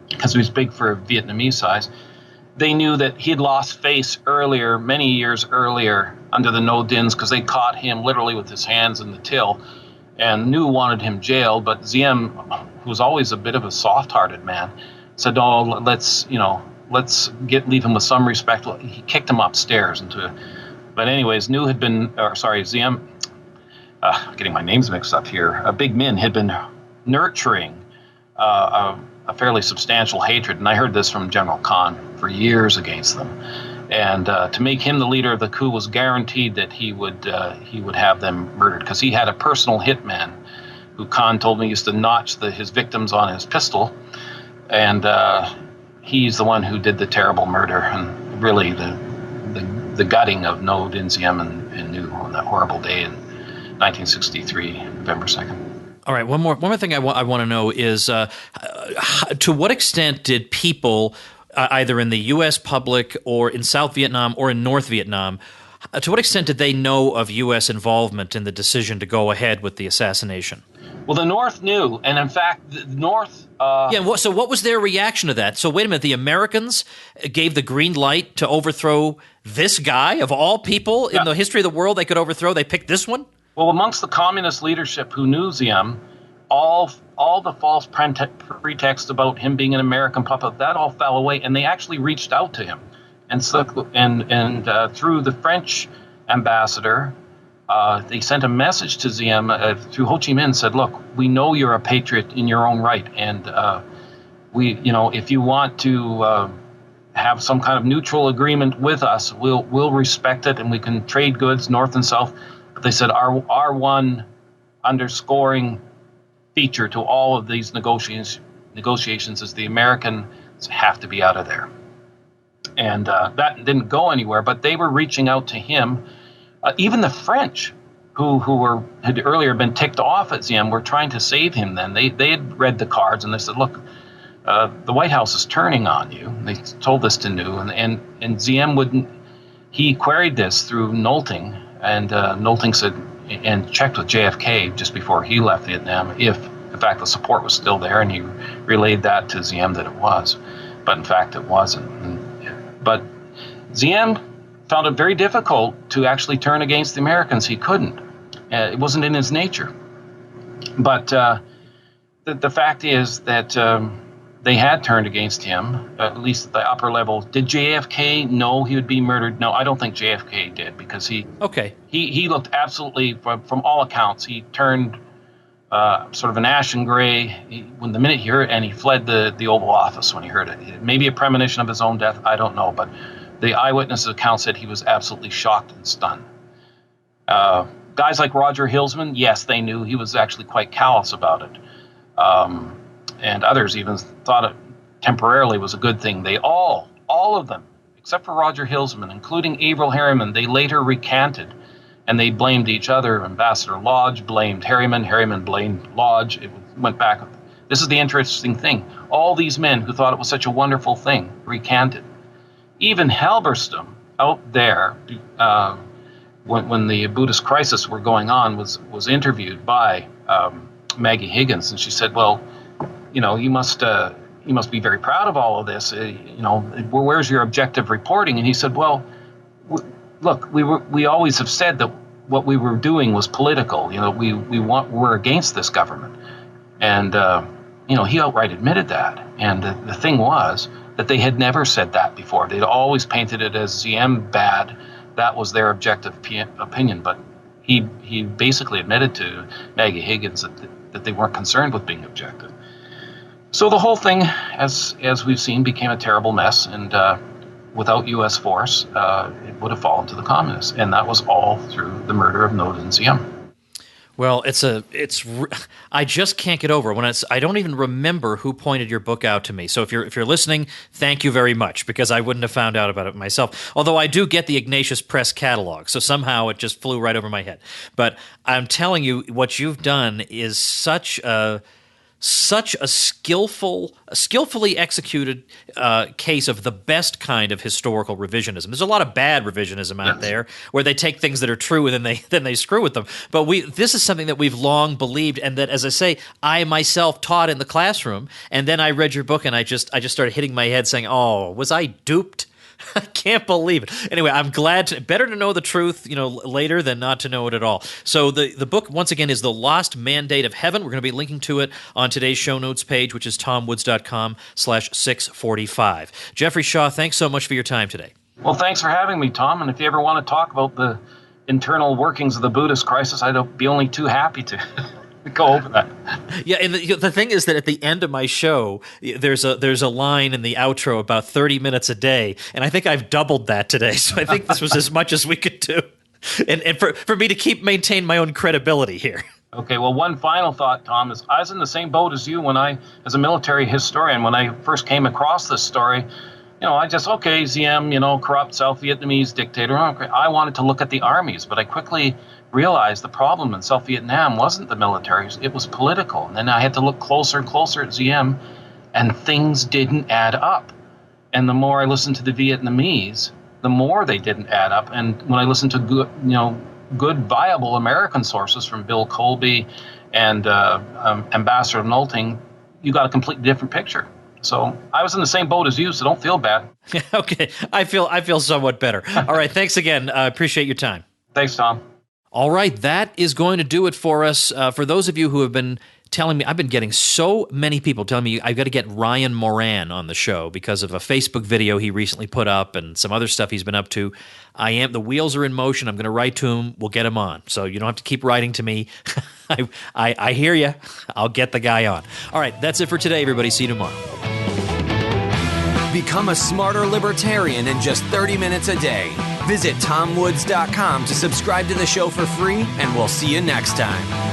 because he was big for Vietnamese size, they knew that he had lost face earlier, many years earlier, under the Ngo Dins, because they caught him literally with his hands in the till, and knew wanted him jailed. But Diem, who was always a bit of a soft-hearted man, said, "Oh, let's let's leave him with some respect. He kicked him upstairs but anyways, Diem, getting my names mixed up here. Big Min had been nurturing a fairly substantial hatred, and I heard this from General Khan for years against them. And to make him the leader of the coup was guaranteed that he would have them murdered, because he had a personal hitman who Khan told me used to notch his victims on his pistol, and he's the one who did the terrible murder and really the gutting of Ngo Dinh Diem and New on that horrible day in 1963, November 2nd. All right, one more thing I want to know is to what extent did people either in the U.S. public or in South Vietnam or in North Vietnam, to what extent did they know of U.S. involvement in the decision to go ahead with the assassination? Well, the North knew, and in fact, the North... So what was their reaction to that? So wait a minute, the Americans gave the green light to overthrow this guy, of all people in the history of the world they could overthrow, they picked this one? Well, amongst the communist leadership who knew Diem, all the false pretext about him being an American puppet, that all fell away, and they actually reached out to him. And through the French ambassador, they sent a message to Diem through Ho Chi Minh, said, "Look, we know you're a patriot in your own right, and if you want to have some kind of neutral agreement with us, we'll respect it, and we can trade goods north and south." But they said our one underscoring feature to all of these negotiations is the Americans have to be out of there. And that didn't go anywhere, but they were reaching out to him. Even the French, who had earlier been ticked off at Diem, were trying to save him then. They had read the cards, and they said, "Look, the White House is turning on you." And they told this to New, and Diem wouldn't. He queried this through Nolting, and Nolting said, and checked with JFK just before he left Vietnam if, in fact, the support was still there, and he relayed that to Diem that it was. But in fact, it wasn't. But Diem found it very difficult to actually turn against the Americans. He couldn't. It wasn't in his nature. But the fact is that they had turned against him, at least at the upper level. Did JFK know he would be murdered? No, I don't think JFK did, because he looked absolutely, from all accounts, he turned sort of an ashen gray when the minute he heard it, and he fled the Oval Office when he heard it. Maybe a premonition of his own death, I don't know, but the eyewitness account said he was absolutely shocked and stunned. Guys like Roger Hilsman, yes, they knew. He was actually quite callous about it. And others even thought it temporarily was a good thing. They all of them, except for Roger Hilsman, including Averell Harriman, they later recanted, and they blamed each other. Ambassador Lodge blamed Harriman, Harriman blamed Lodge. It went back. This is the interesting thing. All these men who thought it was such a wonderful thing recanted. Even Halberstam out there, when the Buddhist crisis were going on, was interviewed by Maggie Higgins, and she said, "Well, you must be very proud of all of this. Where's your objective reporting?" And he said, "Well, look, we always have said that what we were doing was political. We're against this government." And he outright admitted that. And the thing was that they had never said that before. They'd always painted it as Diem bad. That was their objective opinion. But he basically admitted to Maggie Higgins that they weren't concerned with being objective. So the whole thing, as we've seen, became a terrible mess, and without U.S. force, it would have fallen to the communists, and that was all through the murder of Ngo Dinh Diem. Well, I just can't get over it. I don't even remember who pointed your book out to me. So if you're listening, thank you very much, because I wouldn't have found out about it myself. Although I do get the Ignatius Press catalog, so somehow it just flew right over my head. But I'm telling you, what you've done is such a skillfully executed case of the best kind of historical revisionism. There's a lot of bad revisionism out there where they take things that are true and then they screw with them. But this is something that we've long believed, and that, as I say, I myself taught in the classroom. And then I read your book, and I just started hitting my head saying, "Oh, was I duped I can't believe it. Anyway, I'm glad. Better to know the truth, later than not to know it at all. So the book, once again, is The Lost Mandate of Heaven. We're going to be linking to it on today's show notes page, which is tomwoods.com/645. Jeffrey Shaw, thanks so much for your time today. Well, thanks for having me, Tom. And if you ever want to talk about the internal workings of the Buddhist crisis, I'd be only too happy to go over that. Yeah, and the thing is that at the end of my show, there's a line in the outro about 30 minutes a day, and I think I've doubled that today. So I think this was as much as we could do, and for me to maintain my own credibility here. Okay, well, one final thought, Tom, is I was in the same boat as you as a military historian, when I first came across this story. Diem, corrupt South Vietnamese dictator. Okay, I wanted to look at the armies, but I quickly realized the problem in South Vietnam wasn't the militaries, it was political. And then I had to look closer and closer at Diem, and things didn't add up. And the more I listened to the Vietnamese, the more they didn't add up. And when I listened to good, viable American sources from Bill Colby and Ambassador Nolting, you got a completely different picture. So I was in the same boat as you, so don't feel bad. Okay, I feel somewhat better. All right, thanks again. I appreciate your time. Thanks, Tom. All right, that is going to do it for us. For those of you who have been telling me, I've been getting so many people telling me I've got to get Ryan Moran on the show because of a Facebook video he recently put up and some other stuff he's been up to. The wheels are in motion. I'm going to write to him. We'll get him on. So you don't have to keep writing to me. I hear you. I'll get the guy on. All right, that's it for today, everybody. See you tomorrow. Become a smarter libertarian in just 30 minutes a day. Visit tomwoods.com to subscribe to the show for free, and we'll see you next time.